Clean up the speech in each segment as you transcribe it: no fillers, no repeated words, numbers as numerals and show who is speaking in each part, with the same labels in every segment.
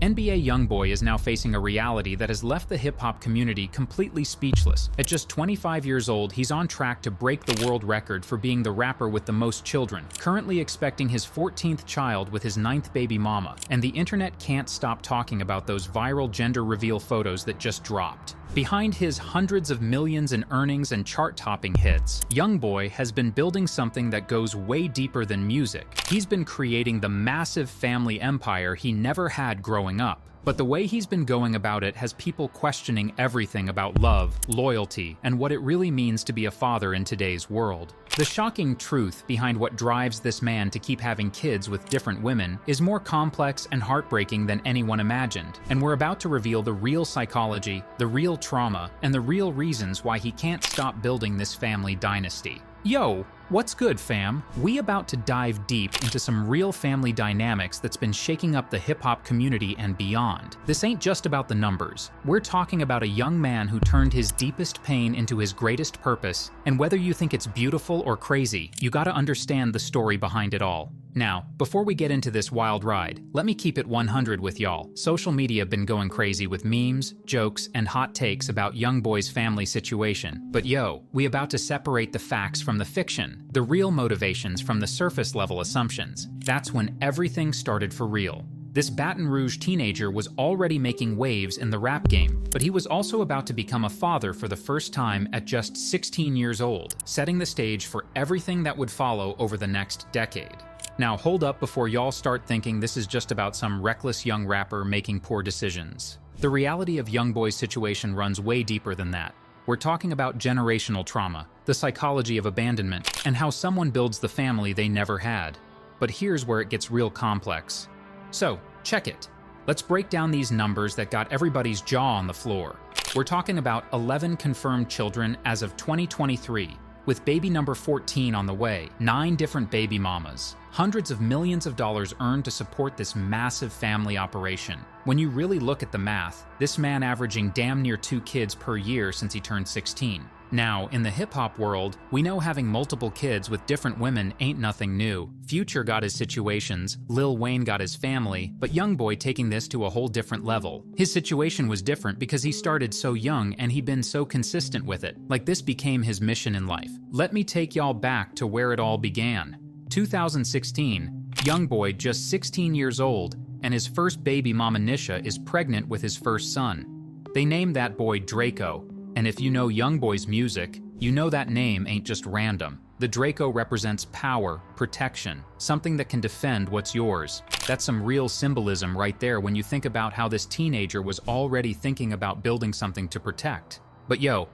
Speaker 1: NBA Youngboy is now facing a reality that has left the hip-hop community completely speechless. At just 25 years old, he's on track to break the world record for being the rapper with the most children, currently expecting his 14th child with his 9th baby mama. And the internet can't stop talking about those viral gender reveal photos that just dropped. Behind his hundreds of millions in earnings and chart-topping hits, Youngboy has been building something that goes way deeper than music. He's been creating the massive family empire he never had growing up. But the way he's been going about it has people questioning everything about love, loyalty, and what it really means to be a father in today's world. The shocking truth behind what drives this man to keep having kids with different women is more complex and heartbreaking than anyone imagined, and we're about to reveal the real psychology, the real trauma, and the real reasons why he can't stop building this family dynasty. Yo, what's good, fam? We about to dive deep into some real family dynamics that's been shaking up the hip-hop community and beyond. This ain't just about the numbers. We're talking about a young man who turned his deepest pain into his greatest purpose, and whether you think it's beautiful or crazy, you gotta understand the story behind it all. Now, before we get into this wild ride, let me keep it 100 with y'all. Social media been going crazy with memes, jokes, and hot takes about Youngboy's family situation. But yo, we about to separate the facts from the fiction, the real motivations from the surface-level assumptions. That's when everything started for real. This Baton Rouge teenager was already making waves in the rap game, but he was also about to become a father for the first time at just 16 years old, setting the stage for everything that would follow over the next decade. Now hold up before y'all start thinking this is just about some reckless young rapper making poor decisions. The reality of Youngboy's situation runs way deeper than that. We're talking about generational trauma, the psychology of abandonment, and how someone builds the family they never had. But here's where it gets real complex. So, check it. Let's break down these numbers that got everybody's jaw on the floor. We're talking about 11 confirmed children as of 2023, with baby number 14 on the way, 9 different baby mamas, hundreds of millions of dollars earned to support this massive family operation. When you really look at the math, this man averaging damn near 2 kids per year since he turned 16. Now, in the hip-hop world, we know having multiple kids with different women ain't nothing new. Future got his situations, Lil Wayne got his family, but Youngboy taking this to a whole different level. His situation was different because he started so young and he'd been so consistent with it. Like this became his mission in life. Let me take y'all back to where it all began. 2016, Youngboy, just 16 years old, and his first baby mama Nisha is pregnant with his first son. They named that boy Draco. And if you know Youngboy's music, you know that name ain't just random. The Draco represents power, protection, something that can defend what's yours. That's some real symbolism right there when you think about how this teenager was already thinking about building something to protect. But yo,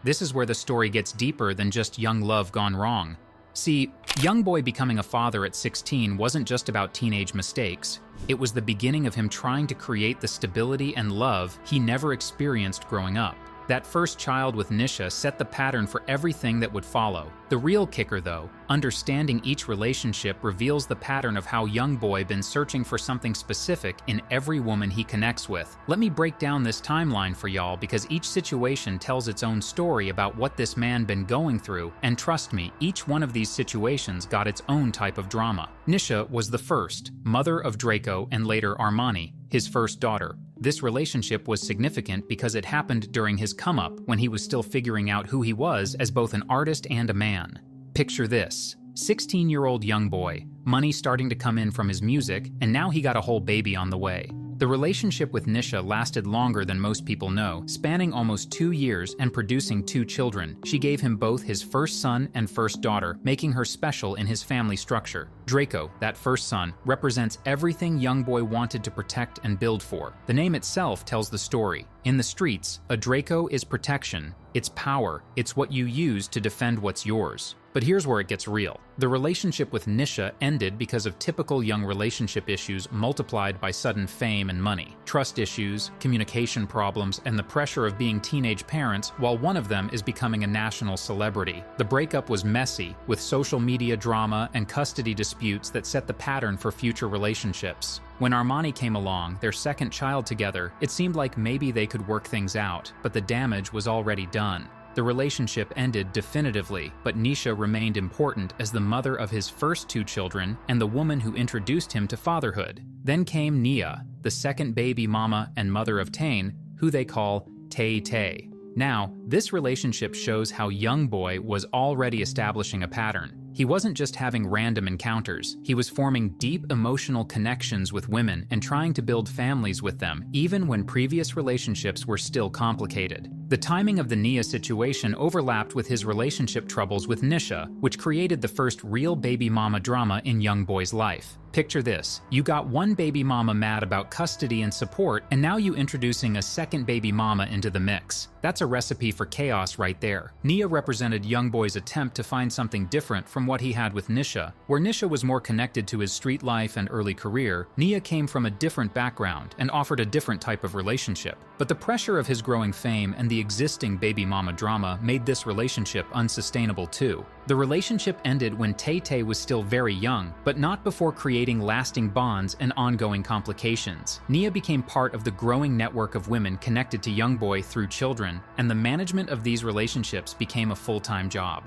Speaker 1: this is where the story gets deeper than just young love gone wrong. See, Youngboy becoming a father at 16 wasn't just about teenage mistakes. It was the beginning of him trying to create the stability and love he never experienced growing up. That first child with Nisha set the pattern for everything that would follow. The real kicker though, understanding each relationship reveals the pattern of how Youngboy been searching for something specific in every woman he connects with. Let me break down this timeline for y'all because each situation tells its own story about what this man been going through, and trust me, each one of these situations got its own type of drama. Nisha was the first, mother of Draco and later Armani, his first daughter. This relationship was significant because it happened during his come-up when he was still figuring out who he was as both an artist and a man. Picture this, 16-year-old Youngboy, money starting to come in from his music, and now he got a whole baby on the way. The relationship with Nisha lasted longer than most people know, spanning almost 2 years and producing 2 children. She gave him both his first son and first daughter, making her special in his family structure. Draco, that first son, represents everything Youngboy wanted to protect and build for. The name itself tells the story. In the streets, a Draco is protection, it's power, it's what you use to defend what's yours. But here's where it gets real. The relationship with Nisha ended because of typical young relationship issues multiplied by sudden fame and money. Trust issues, communication problems, and the pressure of being teenage parents, while one of them is becoming a national celebrity. The breakup was messy, with social media drama and custody disputes that set the pattern for future relationships. When Armani came along, their second child together, it seemed like maybe they could work things out, but the damage was already done. The relationship ended definitively, but Nisha remained important as the mother of his first 2 children and the woman who introduced him to fatherhood. Then came Nia, the second baby mama and mother of Tane, who they call Tay Tay. Now, this relationship shows how Youngboy was already establishing a pattern. He wasn't just having random encounters, he was forming deep emotional connections with women and trying to build families with them, even when previous relationships were still complicated. The timing of the Nia situation overlapped with his relationship troubles with Nisha, which created the first real baby mama drama in Youngboy's life. Picture this, you got one baby mama mad about custody and support, and now you introducing a second baby mama into the mix. That's a recipe for chaos right there. Nia represented Youngboy's attempt to find something different from what he had with Nisha. Where Nisha was more connected to his street life and early career, Nia came from a different background and offered a different type of relationship. But the pressure of his growing fame and the existing baby mama drama made this relationship unsustainable too. The relationship ended when Tay Tay was still very young, but not before creating lasting bonds and ongoing complications. Nia became part of the growing network of women connected to Youngboy through children, and the management of these relationships became a full-time job.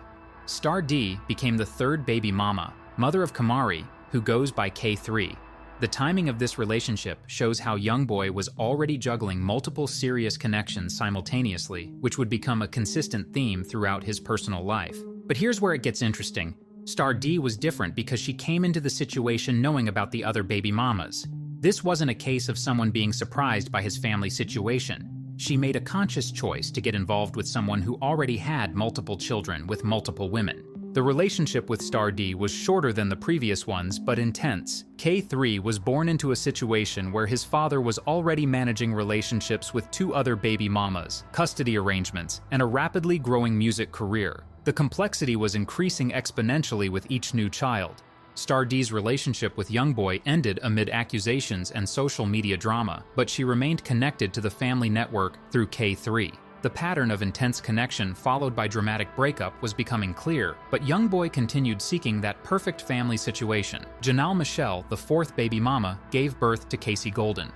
Speaker 1: Star D became the third baby mama, mother of Kamari, who goes by K3. The timing of this relationship shows how Youngboy was already juggling multiple serious connections simultaneously, which would become a consistent theme throughout his personal life. But here's where it gets interesting. Star D was different because she came into the situation knowing about the other baby mamas. This wasn't a case of someone being surprised by his family situation. She made a conscious choice to get involved with someone who already had multiple children with multiple women. The relationship with Star D was shorter than the previous ones, but intense. K3 was born into a situation where his father was already managing relationships with two other baby mamas, custody arrangements, and a rapidly growing music career. The complexity was increasing exponentially with each new child. Star D's relationship with Youngboy ended amid accusations and social media drama, but she remained connected to the family network through K3. The pattern of intense connection followed by dramatic breakup was becoming clear, but Youngboy continued seeking that perfect family situation. Janelle Michelle, the fourth baby mama, gave birth to Casey Golden.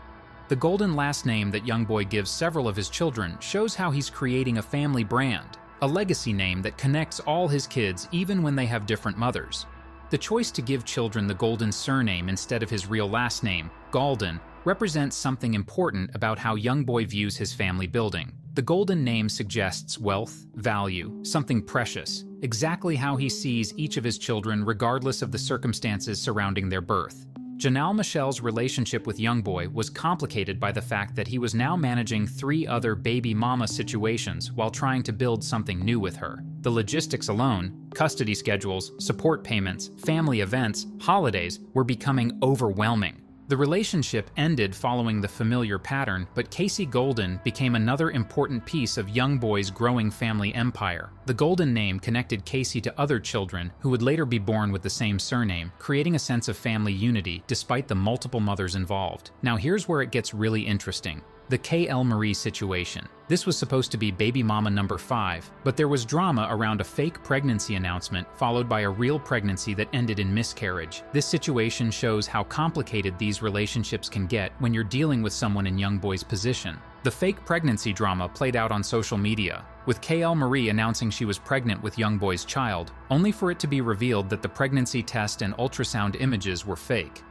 Speaker 1: The Golden last name that Youngboy gives several of his children shows how he's creating a family brand, a legacy name that connects all his kids even when they have different mothers. The choice to give children the Golden surname instead of his real last name, Golden, represents something important about how Youngboy views his family building. The Golden name suggests wealth, value, something precious, exactly how he sees each of his children regardless of the circumstances surrounding their birth. Janelle Michelle's relationship with Youngboy was complicated by the fact that he was now managing 3 other baby mama situations while trying to build something new with her. The logistics alone, custody schedules, support payments, family events, holidays, were becoming overwhelming. The relationship ended following the familiar pattern, but Casey Golden became another important piece of Youngboy's growing family empire. The Golden name connected Casey to other children who would later be born with the same surname, creating a sense of family unity despite the multiple mothers involved. Now here's where it gets really interesting. The KL Marie situation. This was supposed to be baby mama number 5, but there was drama around a fake pregnancy announcement followed by a real pregnancy that ended in miscarriage. This situation shows how complicated these relationships can get when you're dealing with someone in Youngboy's position. The fake pregnancy drama played out on social media, with KL Marie announcing she was pregnant with Youngboy's child, only for it to be revealed that the pregnancy test and ultrasound images were fake.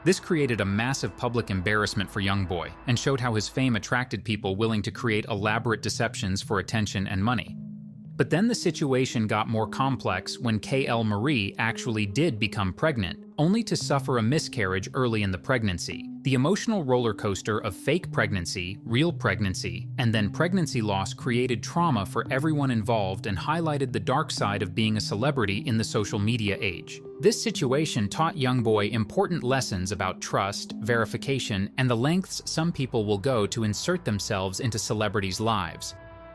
Speaker 1: This created a massive public embarrassment for Youngboy and showed how his fame attracted people willing to create elaborate deceptions for attention and money. But then the situation got more complex when KL Marie actually did become pregnant, only to suffer a miscarriage early in the pregnancy. The emotional roller coaster of fake pregnancy, real pregnancy, and then pregnancy loss created trauma for everyone involved and highlighted the dark side of being a celebrity in the social media age. This situation taught Youngboy important lessons about trust, verification, and the lengths some people will go to insert themselves into celebrities' lives.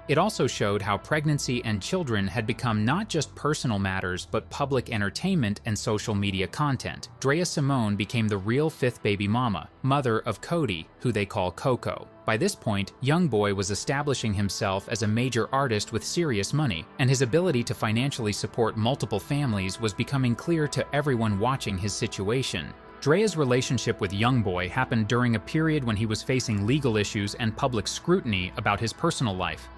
Speaker 1: It also showed how pregnancy and children had become not just personal matters but public entertainment and social media content. Drea Simone became the real 5th baby mama, mother of Cody, who they call Coco. By this point, Youngboy was establishing himself as a major artist with serious money, and his ability to financially support multiple families was becoming clear to everyone watching his situation. Drea's relationship with Youngboy happened during a period when he was facing legal issues and public scrutiny about his personal life.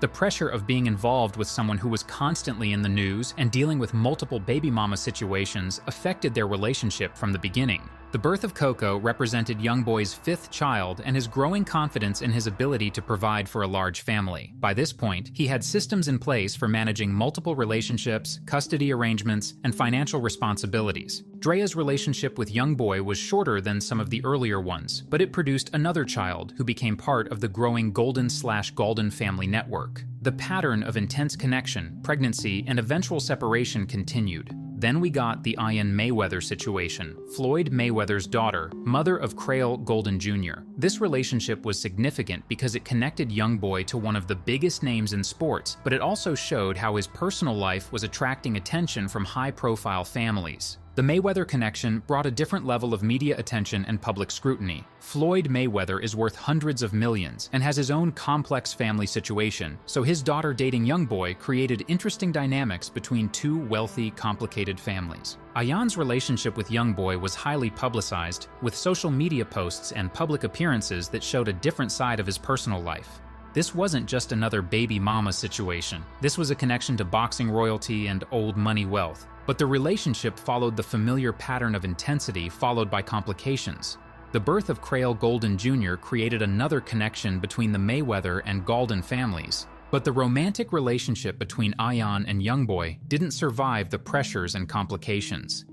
Speaker 1: The pressure of being involved with someone who was constantly in the news and dealing with multiple baby mama situations affected their relationship from the beginning. The birth of Coco represented Youngboy's fifth child and his growing confidence in his ability to provide for a large family. By this point, he had systems in place for managing multiple relationships, custody arrangements, and financial responsibilities. Drea's relationship with Youngboy was shorter than some of the earlier ones, but it produced another child who became part of the growing Golden/Galden family network. The pattern of intense connection, pregnancy, and eventual separation continued. Then we got the Ian Mayweather situation, Floyd Mayweather's daughter, mother of Crail Golden Jr. This relationship was significant because it connected Youngboy to one of the biggest names in sports, but it also showed how his personal life was attracting attention from high-profile families. The Mayweather connection brought a different level of media attention and public scrutiny. Floyd Mayweather is worth hundreds of millions and has his own complex family situation, so his daughter dating Youngboy created interesting dynamics between two wealthy, complicated families. Ayan's relationship with Youngboy was highly publicized, with social media posts and public appearances that showed a different side of his personal life. This wasn't just another baby mama situation. This was a connection to boxing royalty and old money wealth. But the relationship followed the familiar pattern of intensity followed by complications. The birth of Crail Golden Jr. created another connection between the Mayweather and Galden families. But the romantic relationship between Ayan and Youngboy didn't survive the pressures and complications.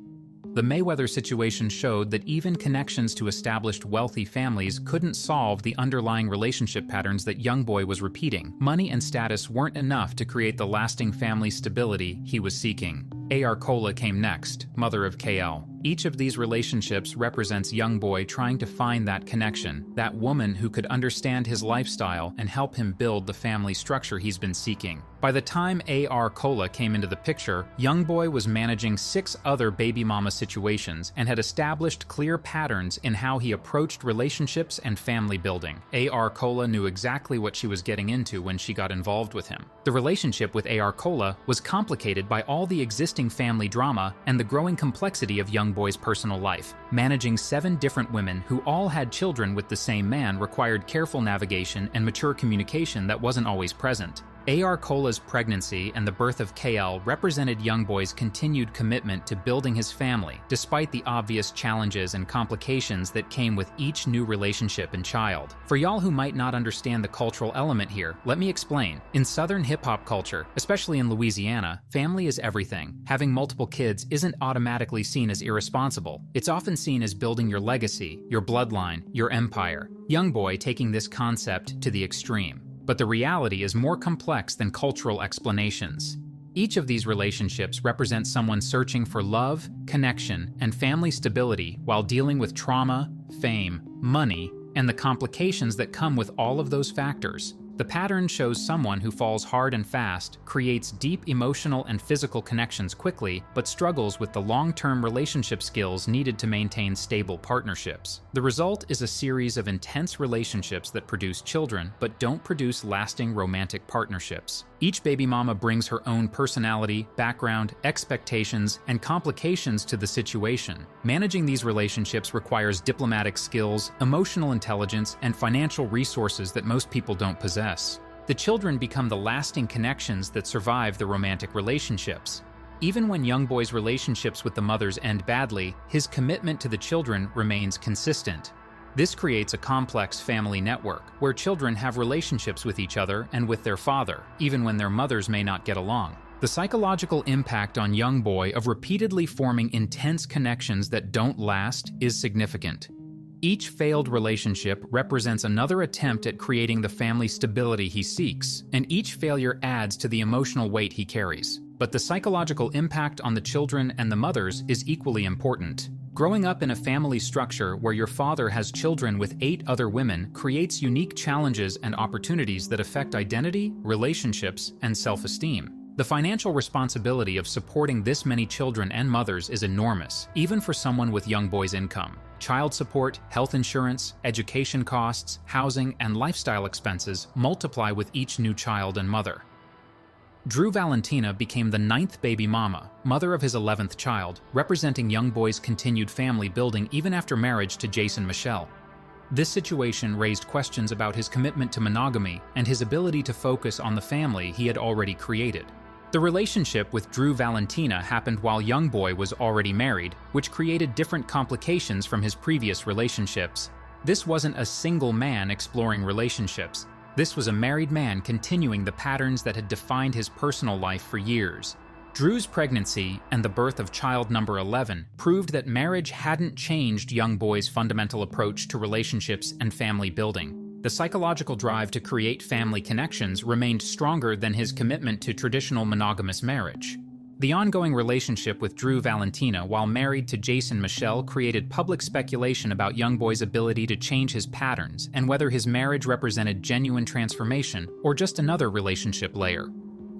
Speaker 1: The Mayweather situation showed that even connections to established wealthy families couldn't solve the underlying relationship patterns that Youngboy was repeating. Money and status weren't enough to create the lasting family stability he was seeking. A.R. Cola came next, mother of KL. Each of these relationships represents Youngboy trying to find that connection, that woman who could understand his lifestyle and help him build the family structure he's been seeking. By the time A.R. Cola came into the picture, Youngboy was managing 6 other baby mama situations and had established clear patterns in how he approached relationships and family building. A.R. Cola knew exactly what she was getting into when she got involved with him. The relationship with A.R. Cola was complicated by all the existing family drama and the growing complexity of Youngboy's personal life. Managing 7 different women who all had children with the same man required careful navigation and mature communication that wasn't always present. A.R. Cola's pregnancy and the birth of KL represented Youngboy's continued commitment to building his family, despite the obvious challenges and complications that came with each new relationship and child. For y'all who might not understand the cultural element here, let me explain. In Southern hip-hop culture, especially in Louisiana, family is everything. Having multiple kids isn't automatically seen as irresponsible. It's often seen as building your legacy, your bloodline, your empire. Youngboy taking this concept to the extreme. But the reality is more complex than cultural explanations. Each of these relationships represents someone searching for love, connection, and family stability while dealing with trauma, fame, money, and the complications that come with all of those factors. The pattern shows someone who falls hard and fast, creates deep emotional and physical connections quickly, but struggles with the long-term relationship skills needed to maintain stable partnerships. The result is a series of intense relationships that produce children, but don't produce lasting romantic partnerships. Each baby mama brings her own personality, background, expectations, and complications to the situation. Managing these relationships requires diplomatic skills, emotional intelligence, and financial resources that most people don't possess. The children become the lasting connections that survive the romantic relationships. Even when Youngboy's relationships with the mothers end badly, his commitment to the children remains consistent. This creates a complex family network, where children have relationships with each other and with their father, even when their mothers may not get along. The psychological impact on Youngboy of repeatedly forming intense connections that don't last is significant. Each failed relationship represents another attempt at creating the family stability he seeks, and each failure adds to the emotional weight he carries. But the psychological impact on the children and the mothers is equally important. Growing up in a family structure where your father has children with 8 other women creates unique challenges and opportunities that affect identity, relationships, and self-esteem. The financial responsibility of supporting this many children and mothers is enormous, even for someone with Youngboy's income. Child support, health insurance, education costs, housing, and lifestyle expenses multiply with each new child and mother. Drew Valentina became the 9th baby mama, mother of his 11th child, representing Youngboy's continued family building even after marriage to Jason Michelle. This situation raised questions about his commitment to monogamy and his ability to focus on the family he had already created. The relationship with Drew Valentina happened while Youngboy was already married, which created different complications from his previous relationships. This wasn't a single man exploring relationships. This was a married man continuing the patterns that had defined his personal life for years. Drew's pregnancy and the birth of child number 11 proved that marriage hadn't changed Youngboy's fundamental approach to relationships and family building. The psychological drive to create family connections remained stronger than his commitment to traditional monogamous marriage. The ongoing relationship with Drew Valentina while married to Jason Michelle created public speculation about Youngboy's ability to change his patterns and whether his marriage represented genuine transformation or just another relationship layer.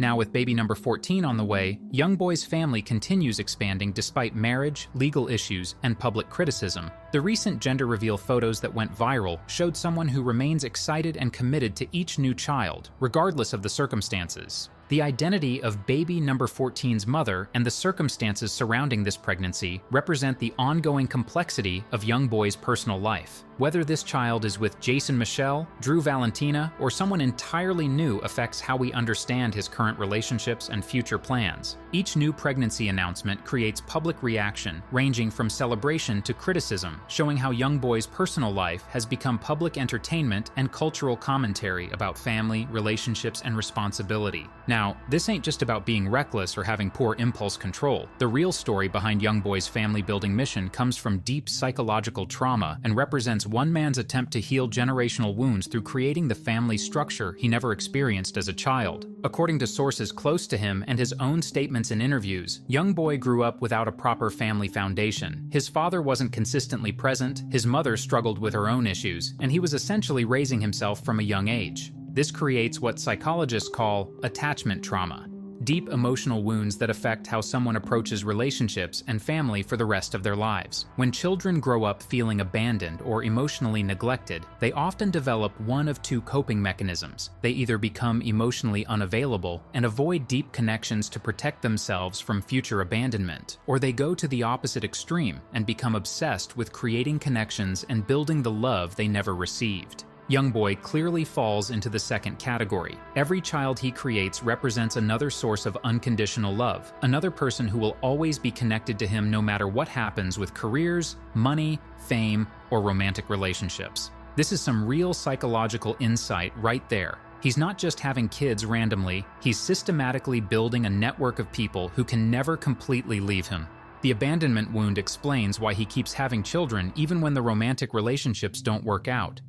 Speaker 1: Now with baby number 14 on the way, Youngboy's family continues expanding despite marriage, legal issues, and public criticism. The recent gender reveal photos that went viral showed someone who remains excited and committed to each new child, regardless of the circumstances. The identity of baby number 14's mother and the circumstances surrounding this pregnancy represent the ongoing complexity of Youngboy's personal life. Whether this child is with Jason Michelle, Drew Valentina, or someone entirely new affects how we understand his current relationships and future plans. Each new pregnancy announcement creates public reaction, ranging from celebration to criticism, showing how Youngboy's personal life has become public entertainment and cultural commentary about family, relationships, and responsibility. Now, this ain't just about being reckless or having poor impulse control. The real story behind Youngboy's family-building mission comes from deep psychological trauma and represents one man's attempt to heal generational wounds through creating the family structure he never experienced as a child. According to sources close to him and his own statements in interviews, Youngboy grew up without a proper family foundation. His father wasn't consistently present, his mother struggled with her own issues, and he was essentially raising himself from a young age. This creates what psychologists call attachment trauma, deep emotional wounds that affect how someone approaches relationships and family for the rest of their lives. When children grow up feeling abandoned or emotionally neglected, they often develop one of two coping mechanisms. They either become emotionally unavailable and avoid deep connections to protect themselves from future abandonment, or they go to the opposite extreme and become obsessed with creating connections and building the love they never received. Youngboy clearly falls into the second category. Every child he creates represents another source of unconditional love, another person who will always be connected to him no matter what happens with careers, money, fame, or romantic relationships. This is some real psychological insight right there. He's not just having kids randomly, he's systematically building a network of people who can never completely leave him. The abandonment wound explains why he keeps having children even when the romantic relationships don't work out.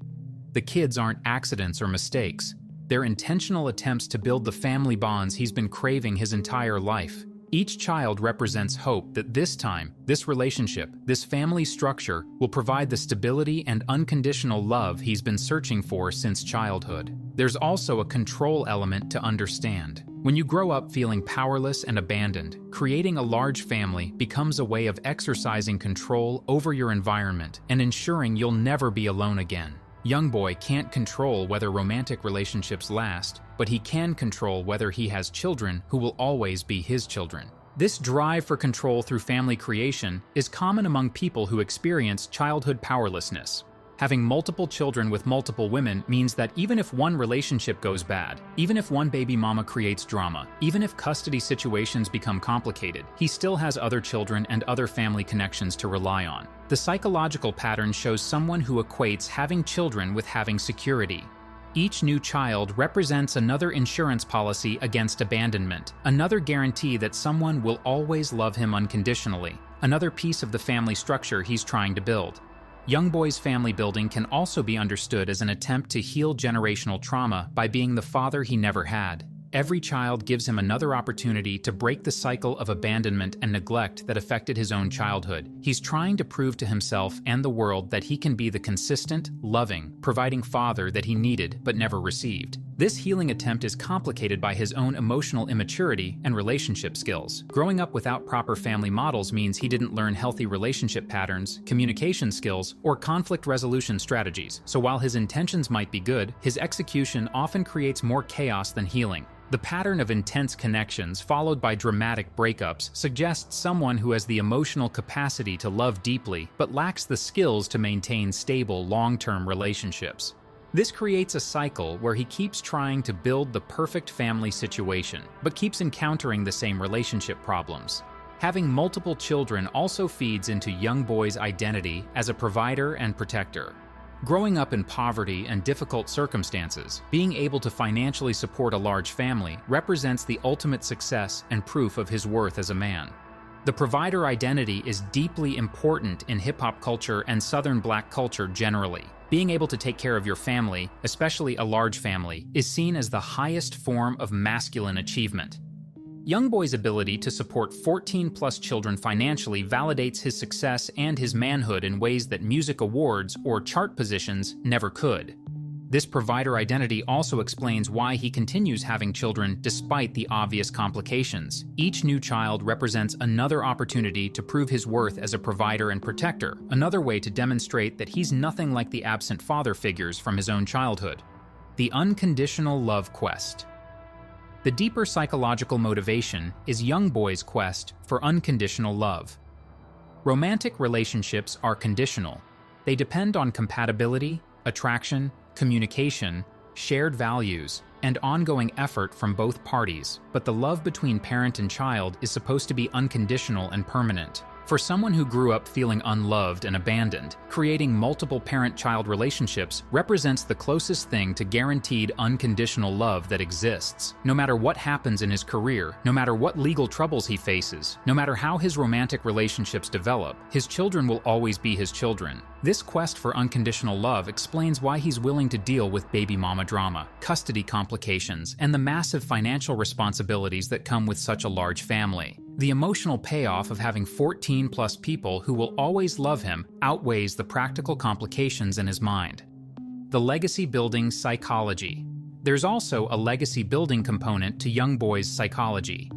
Speaker 1: The kids aren't accidents or mistakes. They're intentional attempts to build the family bonds he's been craving his entire life. Each child represents hope that this time, this relationship, this family structure will provide the stability and unconditional love he's been searching for since childhood. There's also a control element to understand. When you grow up feeling powerless and abandoned, creating a large family becomes a way of exercising control over your environment and ensuring you'll never be alone again. Youngboy can't control whether romantic relationships last, but he can control whether he has children who will always be his children. This drive for control through family creation is common among people who experience childhood powerlessness. Having multiple children with multiple women means that even if one relationship goes bad, even if one baby mama creates drama, even if custody situations become complicated, he still has other children and other family connections to rely on. The psychological pattern shows someone who equates having children with having security. Each new child represents another insurance policy against abandonment, another guarantee that someone will always love him unconditionally, another piece of the family structure he's trying to build. Youngboy's family building can also be understood as an attempt to heal generational trauma by being the father he never had. Every child gives him another opportunity to break the cycle of abandonment and neglect that affected his own childhood. He's trying to prove to himself and the world that he can be the consistent, loving, providing father that he needed but never received. This healing attempt is complicated by his own emotional immaturity and relationship skills. Growing up without proper family models means he didn't learn healthy relationship patterns, communication skills, or conflict resolution strategies. So while his intentions might be good, his execution often creates more chaos than healing. The pattern of intense connections followed by dramatic breakups suggests someone who has the emotional capacity to love deeply but lacks the skills to maintain stable, long-term relationships. This creates a cycle where he keeps trying to build the perfect family situation, but keeps encountering the same relationship problems. Having multiple children also feeds into Youngboy's identity as a provider and protector. Growing up in poverty and difficult circumstances, being able to financially support a large family represents the ultimate success and proof of his worth as a man. The provider identity is deeply important in hip-hop culture and Southern Black culture generally. Being able to take care of your family, especially a large family, is seen as the highest form of masculine achievement. Youngboy's ability to support 14+ children financially validates his success and his manhood in ways that music awards or chart positions never could. This provider identity also explains why he continues having children despite the obvious complications. Each new child represents another opportunity to prove his worth as a provider and protector, another way to demonstrate that he's nothing like the absent father figures from his own childhood. The unconditional love quest. The deeper psychological motivation is Youngboy's quest for unconditional love. Romantic relationships are conditional. They depend on compatibility, attraction, communication, shared values, and ongoing effort from both parties, but the love between parent and child is supposed to be unconditional and permanent. For someone who grew up feeling unloved and abandoned, creating multiple parent-child relationships represents the closest thing to guaranteed unconditional love that exists. No matter what happens in his career, no matter what legal troubles he faces, no matter how his romantic relationships develop, his children will always be his children. This quest for unconditional love explains why he's willing to deal with baby mama drama, custody complications, and the massive financial responsibilities that come with such a large family. The emotional payoff of having 14+ people who will always love him outweighs the practical complications in his mind. The legacy-building psychology. There's also a legacy-building component to Youngboy's psychology.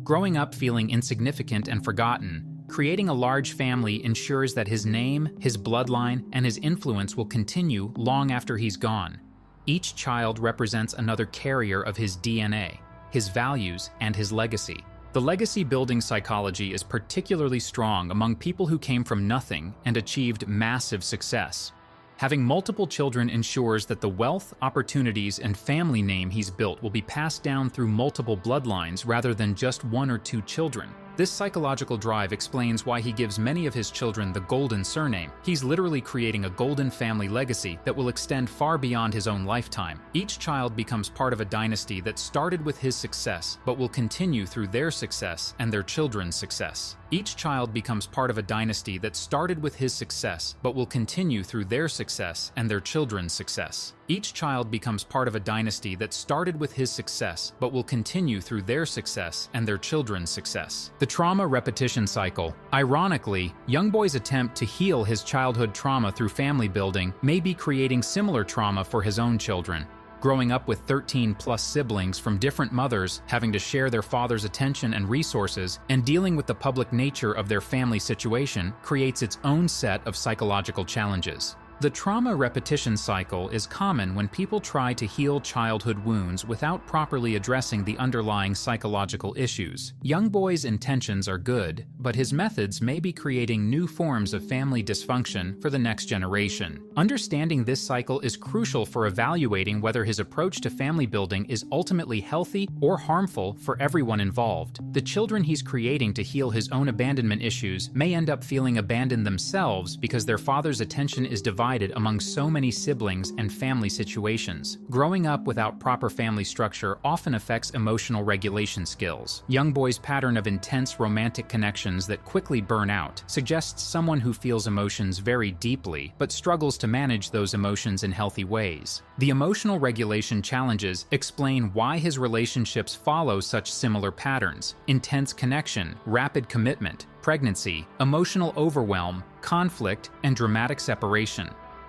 Speaker 1: Growing up feeling insignificant and forgotten, creating a large family ensures that his name, his bloodline, and his influence will continue long after he's gone. Each child represents another carrier of his DNA, his values, and his legacy. The legacy-building psychology is particularly strong among people who came from nothing and achieved massive success. Having multiple children ensures that the wealth, opportunities, and family name he's built will be passed down through multiple bloodlines rather than just 1 or 2 children. This psychological drive explains why he gives many of his children the golden surname. He's literally creating a golden family legacy that will extend far beyond his own lifetime. Each child becomes part of a dynasty that started with his success, but will continue through their success and their children's success. Each child becomes part of a dynasty that started with his success, but will continue through their success and their children's success. Each child becomes part of a dynasty that started with his success, but will continue through their success and their children's success. The trauma repetition cycle. Ironically, Youngboy's attempt to heal his childhood trauma through family building may be creating similar trauma for his own children. Growing up with 13+ siblings from different mothers, having to share their father's attention and resources, and dealing with the public nature of their family situation creates its own set of psychological challenges. The trauma repetition cycle is common when people try to heal childhood wounds without properly addressing the underlying psychological issues. Youngboy's intentions are good, but his methods may be creating new forms of family dysfunction for the next generation. Understanding this cycle is crucial for evaluating whether his approach to family building is ultimately healthy or harmful for everyone involved. The children he's creating to heal his own abandonment issues may end up feeling abandoned themselves because their father's attention is divided among so many siblings and family situations. Growing up without proper family structure often affects emotional regulation skills. Youngboy's pattern of intense romantic connections that quickly burn out suggests someone who feels emotions very deeply but struggles to manage those emotions in healthy ways. The emotional regulation challenges explain why his relationships follow such similar patterns: intense connection, rapid commitment, pregnancy, emotional overwhelm, conflict, and dramatic separation.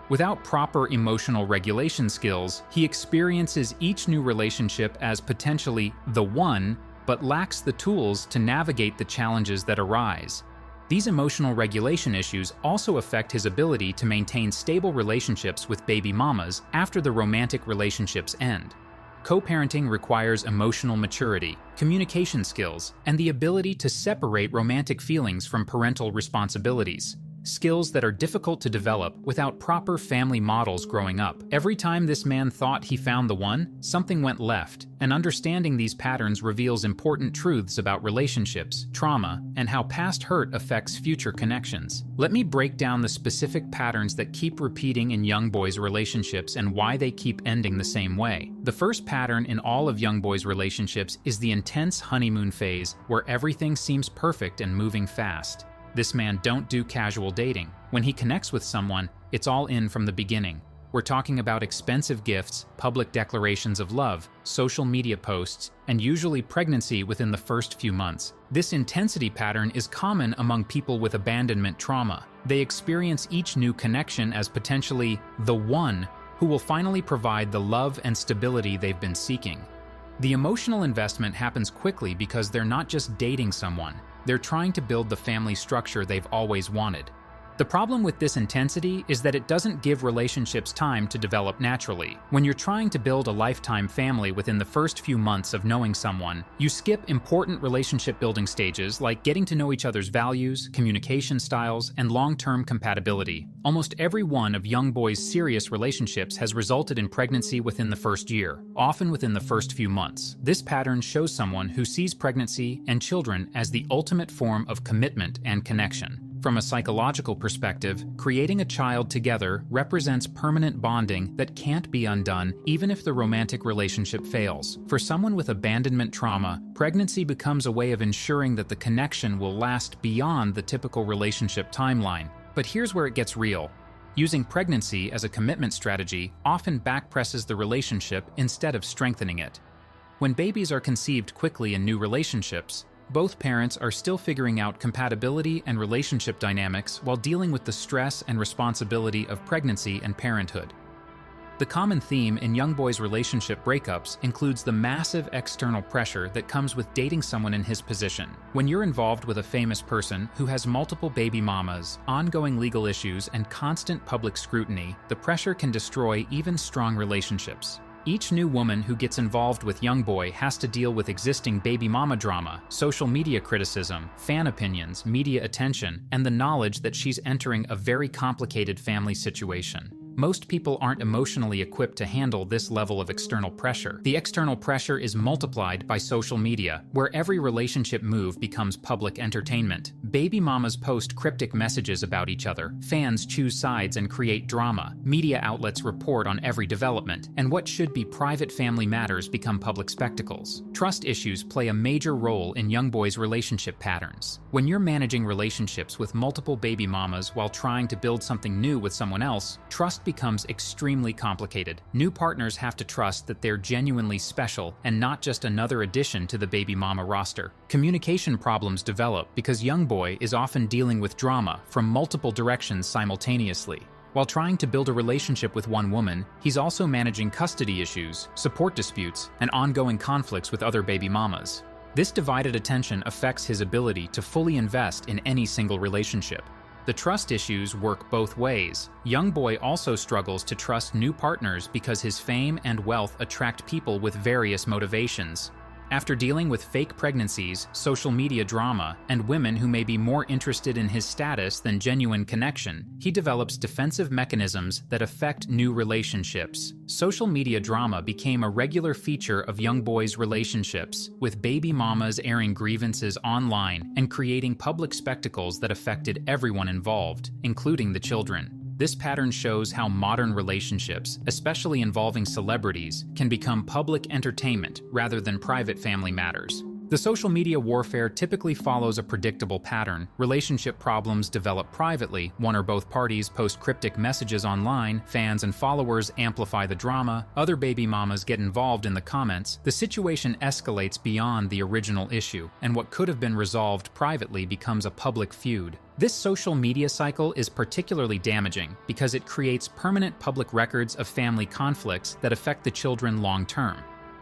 Speaker 1: Without proper emotional regulation skills, he experiences each new relationship as potentially the one, but lacks the tools to navigate the challenges that arise. These emotional regulation issues also affect his ability to maintain stable relationships with baby mamas after the romantic relationships end. Co-parenting requires emotional maturity, communication skills, and the ability to separate romantic feelings from parental responsibilities. skills that are difficult to develop without proper family models growing up. Every time this man thought he found the one, something went left, and understanding these patterns reveals important truths about relationships, trauma, and how past hurt affects future connections. Let me break down the specific patterns that keep repeating in Youngboy's relationships and why they keep ending the same way. The first pattern in all of Youngboy's relationships is the intense honeymoon phase, where everything seems perfect and moving fast. This man don't do casual dating. When he connects with someone, it's all in from the beginning. We're talking about expensive gifts, public declarations of love, social media posts, and usually pregnancy within the first few months. This intensity pattern is common among people with abandonment trauma. They experience each new connection as potentially the one who will finally provide the love and stability they've been seeking. The emotional investment happens quickly because they're not just dating someone. They're trying to build the family structure they've always wanted. The problem with this intensity is that it doesn't give relationships time to develop naturally. When you're trying to build a lifetime family within the first few months of knowing someone, you skip important relationship building stages like getting to know each other's values, communication styles, and long-term compatibility. Almost every one of Youngboy's serious relationships has resulted in pregnancy within the first year, often within the first few months. This pattern shows someone who sees pregnancy and children as the ultimate form of commitment and connection. From a psychological perspective, creating a child together represents permanent bonding that can't be undone even if the romantic relationship fails. For someone with abandonment trauma, pregnancy becomes a way of ensuring that the connection will last beyond the typical relationship timeline. But here's where it gets real. Using pregnancy as a commitment strategy often backpresses the relationship instead of strengthening it. When babies are conceived quickly in new relationships, both parents are still figuring out compatibility and relationship dynamics while dealing with the stress and responsibility of pregnancy and parenthood. The common theme in Youngboy's relationship breakups includes the massive external pressure that comes with dating someone in his position. When you're involved with a famous person who has multiple baby mamas, ongoing legal issues, and constant public scrutiny, the pressure can destroy even strong relationships. Each new woman who gets involved with Youngboy has to deal with existing baby mama drama, social media criticism, fan opinions, media attention, and the knowledge that she's entering a very complicated family situation. Most people aren't emotionally equipped to handle this level of external pressure. The external pressure is multiplied by social media, where every relationship move becomes public entertainment. Baby mamas post cryptic messages about each other, fans choose sides and create drama, media outlets report on every development, and what should be private family matters become public spectacles. Trust issues play a major role in Youngboy's relationship patterns. When you're managing relationships with multiple baby mamas while trying to build something new with someone else, trust becomes extremely complicated. New partners have to trust that they're genuinely special and not just another addition to the baby mama roster. Communication problems develop because Youngboy is often dealing with drama from multiple directions simultaneously. While trying to build a relationship with one woman, he's also managing custody issues, support disputes, and ongoing conflicts with other baby mamas. This divided attention affects his ability to fully invest in any single relationship. The trust issues work both ways. Youngboy also struggles to trust new partners because his fame and wealth attract people with various motivations. After dealing with fake pregnancies, social media drama, and women who may be more interested in his status than genuine connection, he develops defensive mechanisms that affect new relationships. Social media drama became a regular feature of Youngboy's relationships, with baby mamas airing grievances online and creating public spectacles that affected everyone involved, including the children. This pattern shows how modern relationships, especially involving celebrities, can become public entertainment rather than private family matters. The social media warfare typically follows a predictable pattern. Relationship problems develop privately. One or both parties post cryptic messages online, fans and followers amplify the drama, other baby mamas get involved in the comments. The situation escalates beyond the original issue, and what could have been resolved privately becomes a public feud. This social media cycle is particularly damaging because it creates permanent public records of family conflicts that affect the children long term.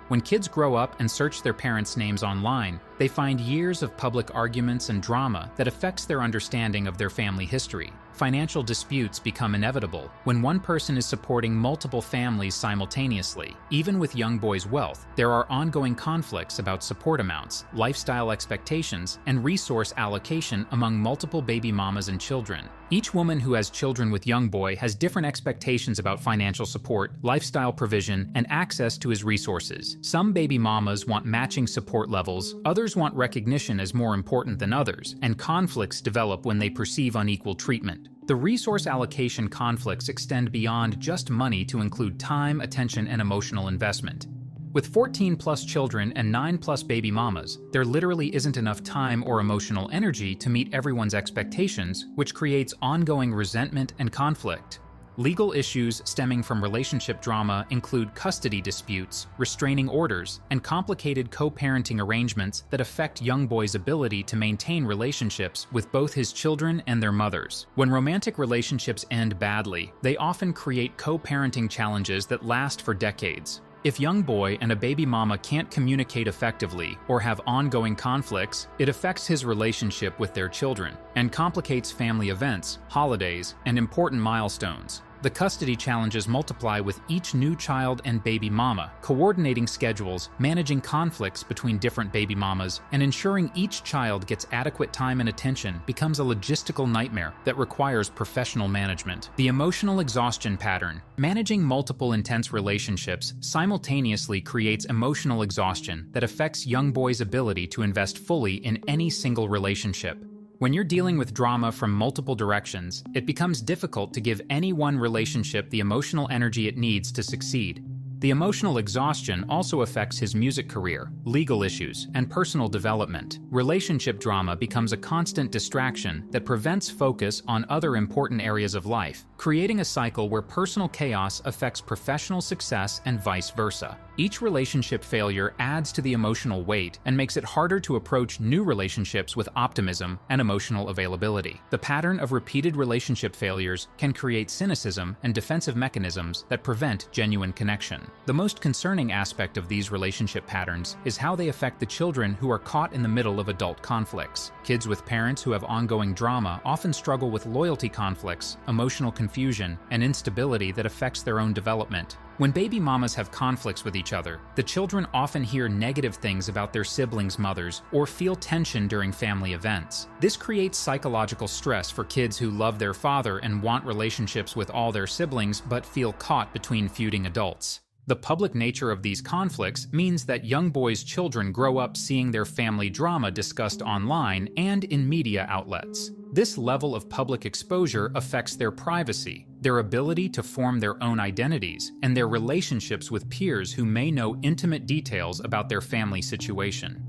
Speaker 1: When kids grow up and search their parents' names online, They find years of public arguments and drama that affects their understanding of their family history. Financial disputes become inevitable when one person is supporting multiple families simultaneously. Even with Youngboy's wealth, there are ongoing conflicts about support amounts, lifestyle expectations, and resource allocation among multiple baby mamas and children. Each woman who has children with Youngboy has different expectations about financial support, lifestyle provision, and access to his resources. Some baby mamas want matching support levels, others want recognition as more important than others, and conflicts develop when they perceive unequal treatment. The resource allocation conflicts extend beyond just money to include time, attention, and emotional investment. With 14+ children and 9+ baby mamas, there literally isn't enough time or emotional energy to meet everyone's expectations, which creates ongoing resentment and conflict. Legal issues stemming from relationship drama include custody disputes, restraining orders, and complicated co-parenting arrangements that affect Youngboy's ability to maintain relationships with both his children and their mothers. When romantic relationships end badly, they often create co-parenting challenges that last for decades. If Youngboy and a baby mama can't communicate effectively or have ongoing conflicts, it affects his relationship with their children and complicates family events, holidays, and important milestones. The custody challenges multiply with each new child and baby mama. Coordinating schedules, managing conflicts between different baby mamas, and ensuring each child gets adequate time and attention becomes a logistical nightmare that requires professional management. The emotional exhaustion pattern. Managing multiple intense relationships simultaneously creates emotional exhaustion that affects Youngboy's ability to invest fully in any single relationship. When you're dealing with drama from multiple directions, it becomes difficult to give any one relationship the emotional energy it needs to succeed. The emotional exhaustion also affects his music career, legal issues, and personal development. Relationship drama becomes a constant distraction that prevents focus on other important areas of life, creating a cycle where personal chaos affects professional success and vice versa. Each relationship failure adds to the emotional weight and makes it harder to approach new relationships with optimism and emotional availability. The pattern of repeated relationship failures can create cynicism and defensive mechanisms that prevent genuine connection. The most concerning aspect of these relationship patterns is how they affect the children who are caught in the middle of adult conflicts. Kids with parents who have ongoing drama often struggle with loyalty conflicts, emotional confusion, and instability that affects their own development. When baby mamas have conflicts with each other, the children often hear negative things about their siblings' mothers or feel tension during family events. This creates psychological stress for kids who love their father and want relationships with all their siblings but feel caught between feuding adults. The public nature of these conflicts means that Youngboy's children grow up seeing their family drama discussed online and in media outlets. This level of public exposure affects their privacy, their ability to form their own identities, and their relationships with peers who may know intimate details about their family situation.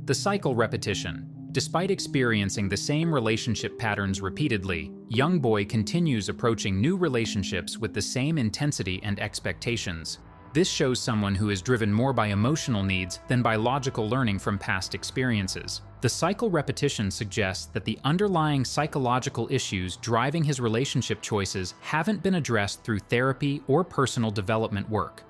Speaker 1: The cycle repetition. Despite experiencing the same relationship patterns repeatedly, Youngboy continues approaching new relationships with the same intensity and expectations. This shows someone who is driven more by emotional needs than by logical learning from past experiences. The cycle repetition suggests that the underlying psychological issues driving his relationship choices haven't been addressed through therapy or personal development work.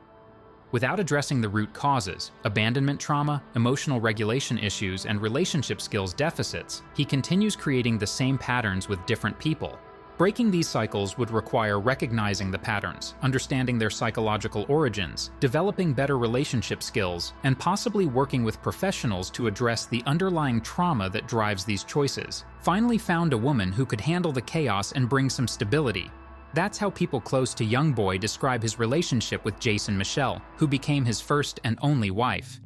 Speaker 1: Without addressing the root causes, abandonment trauma, emotional regulation issues, and relationship skills deficits, he continues creating the same patterns with different people. Breaking these cycles would require recognizing the patterns, understanding their psychological origins, developing better relationship skills, and possibly working with professionals to address the underlying trauma that drives these choices. Finally found a woman who could handle the chaos and bring some stability. That's how people close to Youngboy describe his relationship with Jason Michelle, who became his first and only wife.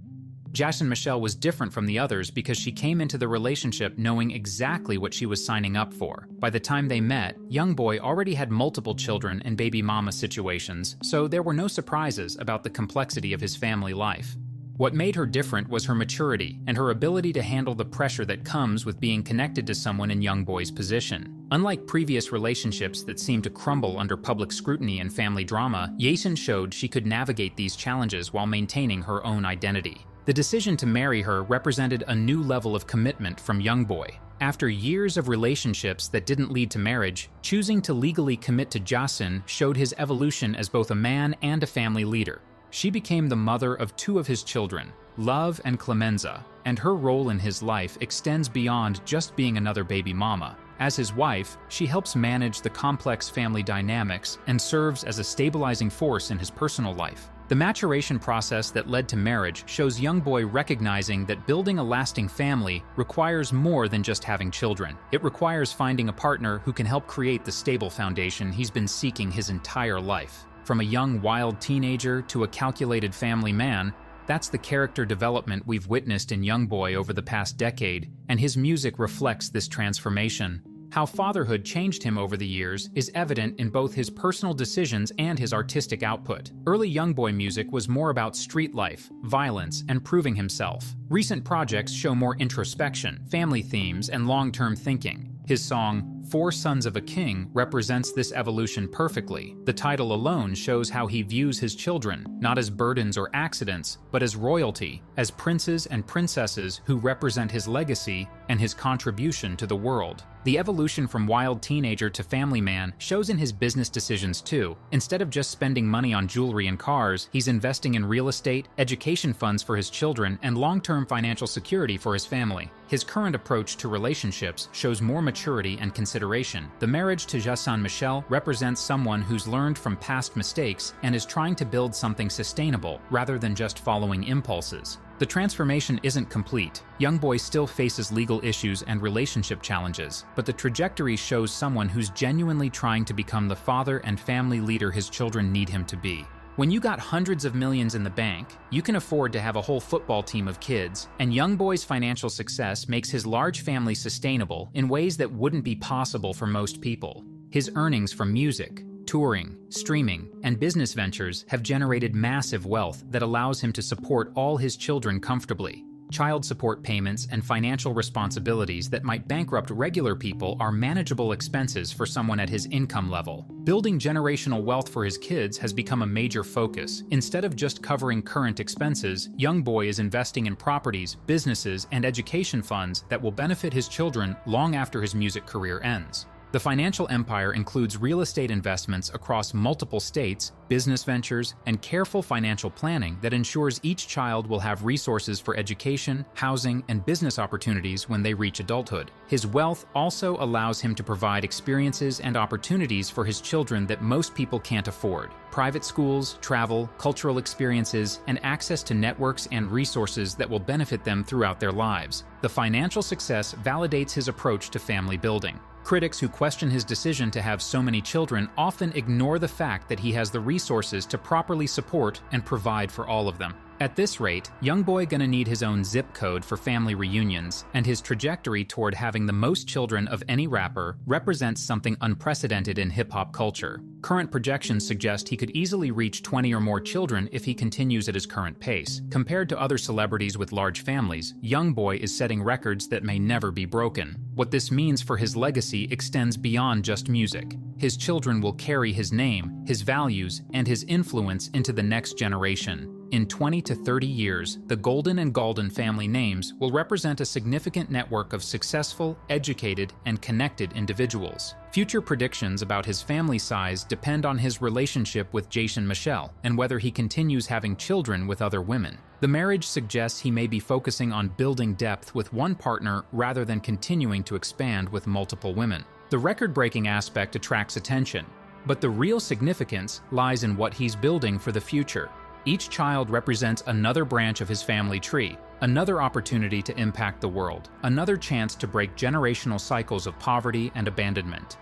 Speaker 1: Jason Michelle was different from the others because she came into the relationship knowing exactly what she was signing up for. By the time they met, Youngboy already had multiple children and baby mama situations, so there were no surprises about the complexity of his family life. What made her different was her maturity and her ability to handle the pressure that comes with being connected to someone in Youngboy's position. Unlike previous relationships that seemed to crumble under public scrutiny and family drama, Jason showed she could navigate these challenges while maintaining her own identity. The decision to marry her represented a new level of commitment from Youngboy. After years of relationships that didn't lead to marriage, choosing to legally commit to Jason showed his evolution as both a man and a family leader. She became the mother of two of his children, Love and Clemenza, and her role in his life extends beyond just being another baby mama. As his wife, she helps manage the complex family dynamics and serves as a stabilizing force in his personal life. The maturation process that led to marriage shows Youngboy recognizing that building a lasting family requires more than just having children. It requires finding a partner who can help create the stable foundation he's been seeking his entire life. From a young, wild teenager to a calculated family man, that's the character development we've witnessed in Youngboy over the past decade, and his music reflects this transformation. How fatherhood changed him over the years is evident in both his personal decisions and his artistic output. Early Youngboy music was more about street life, violence, and proving himself. Recent projects show more introspection, family themes, and long-term thinking. His song, Four Sons of a King, represents this evolution perfectly. The title alone shows how he views his children, not as burdens or accidents, but as royalty, as princes and princesses who represent his legacy and his contribution to the world. The evolution from wild teenager to family man shows in his business decisions too. Instead of just spending money on jewelry and cars, he's investing in real estate, education funds for his children, and long-term financial security for his family. His current approach to relationships shows more maturity and consideration. The marriage to Jason Michel represents someone who's learned from past mistakes and is trying to build something sustainable rather than just following impulses. The transformation isn't complete. Youngboy still faces legal issues and relationship challenges, but the trajectory shows someone who's genuinely trying to become the father and family leader his children need him to be. When you got hundreds of millions in the bank, you can afford to have a whole football team of kids, and Youngboy's financial success makes his large family sustainable in ways that wouldn't be possible for most people. His earnings from music, touring, streaming, and business ventures have generated massive wealth that allows him to support all his children comfortably. Child support payments and financial responsibilities that might bankrupt regular people are manageable expenses for someone at his income level. Building generational wealth for his kids has become a major focus. Instead of just covering current expenses, Youngboy is investing in properties, businesses, and education funds that will benefit his children long after his music career ends. The financial empire includes real estate investments across multiple states, business ventures, and careful financial planning that ensures each child will have resources for education, housing, and business opportunities when they reach adulthood. His wealth also allows him to provide experiences and opportunities for his children that most people can't afford. Private schools, travel, cultural experiences, and access to networks and resources that will benefit them throughout their lives. The financial success validates his approach to family building. Critics who question his decision to have so many children often ignore the fact that he has the resources to properly support and provide for all of them. At this rate, Youngboy gonna need his own zip code for family reunions, and his trajectory toward having the most children of any rapper represents something unprecedented in hip-hop culture. Current projections suggest he could easily reach 20 or more children if he continues at his current pace. Compared to other celebrities with large families, Youngboy is setting records that may never be broken. What this means for his legacy extends beyond just music. His children will carry his name, his values, and his influence into the next generation. In 20 to 30 years, the Golden and Galden family names will represent a significant network of successful, educated, and connected individuals. Future predictions about his family size depend on his relationship with Jason Michel and whether he continues having children with other women. The marriage suggests he may be focusing on building depth with one partner rather than continuing to expand with multiple women. The record-breaking aspect attracts attention, but the real significance lies in what he's building for the future. Each child represents another branch of his family tree, another opportunity to impact the world, another chance to break generational cycles of poverty and abandonment.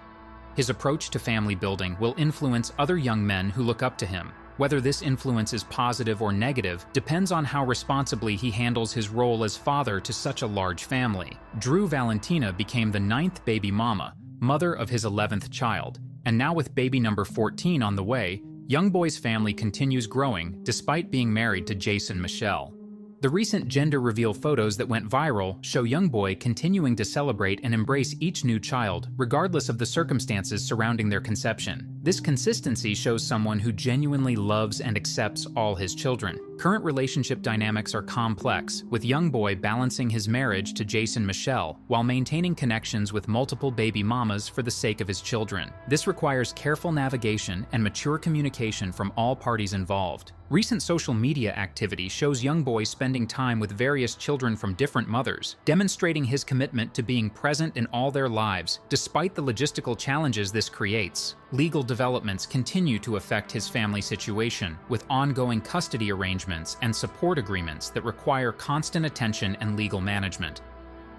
Speaker 1: His approach to family building will influence other young men who look up to him. Whether this influence is positive or negative depends on how responsibly he handles his role as father to such a large family. Drew Valentina became the 9th baby mama, mother of his 11th child, and now with baby number 14 on the way, Youngboy's family continues growing despite being married to Jason Michel. The recent gender reveal photos that went viral show Youngboy continuing to celebrate and embrace each new child, regardless of the circumstances surrounding their conception. This consistency shows someone who genuinely loves and accepts all his children. Current relationship dynamics are complex, with Youngboy balancing his marriage to Jason Michelle while maintaining connections with multiple baby mamas for the sake of his children. This requires careful navigation and mature communication from all parties involved. Recent social media activity shows Youngboy spending time with various children from different mothers, demonstrating his commitment to being present in all their lives, despite the logistical challenges this creates. Legal developments continue to affect his family situation, with ongoing custody arrangements and support agreements that require constant attention and legal management.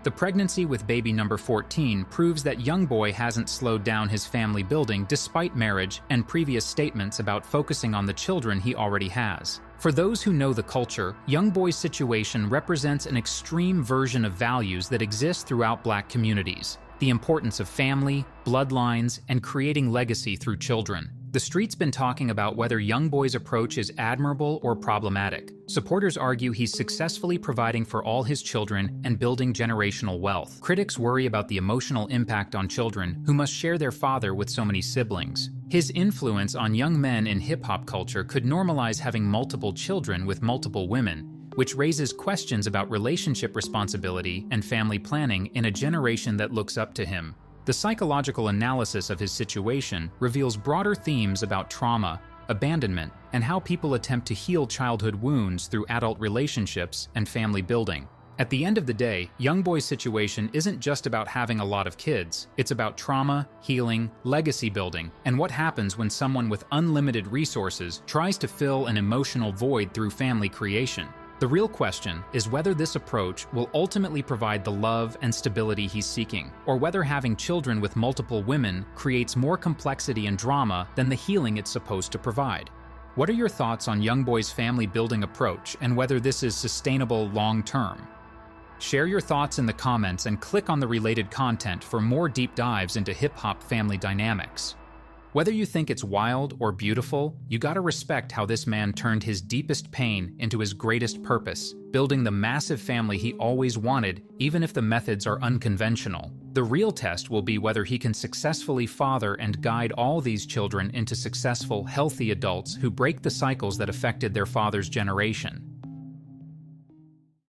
Speaker 1: The pregnancy with baby number 14 proves that Youngboy hasn't slowed down his family building despite marriage and previous statements about focusing on the children he already has. For those who know the culture, Youngboy's situation represents an extreme version of values that exist throughout Black communities: the importance of family, bloodlines, and creating legacy through children. The street's been talking about whether Youngboy's approach is admirable or problematic. Supporters argue he's successfully providing for all his children and building generational wealth. Critics worry about the emotional impact on children who must share their father with so many siblings. His influence on young men in hip-hop culture could normalize having multiple children with multiple women, which raises questions about relationship responsibility and family planning in a generation that looks up to him. The psychological analysis of his situation reveals broader themes about trauma, abandonment, and how people attempt to heal childhood wounds through adult relationships and family building. At the end of the day, Youngboy's situation isn't just about having a lot of kids. It's about trauma, healing, legacy building, and what happens when someone with unlimited resources tries to fill an emotional void through family creation. The real question is whether this approach will ultimately provide the love and stability he's seeking, or whether having children with multiple women creates more complexity and drama than the healing it's supposed to provide. What are your thoughts on Youngboy's family building approach and whether this is sustainable long-term? Share your thoughts in the comments and click on the related content for more deep dives into hip-hop family dynamics. Whether you think it's wild or beautiful, you gotta respect how this man turned his deepest pain into his greatest purpose, building the massive family he always wanted, even if the methods are unconventional. The real test will be whether he can successfully father and guide all these children into successful, healthy adults who break the cycles that affected their father's generation.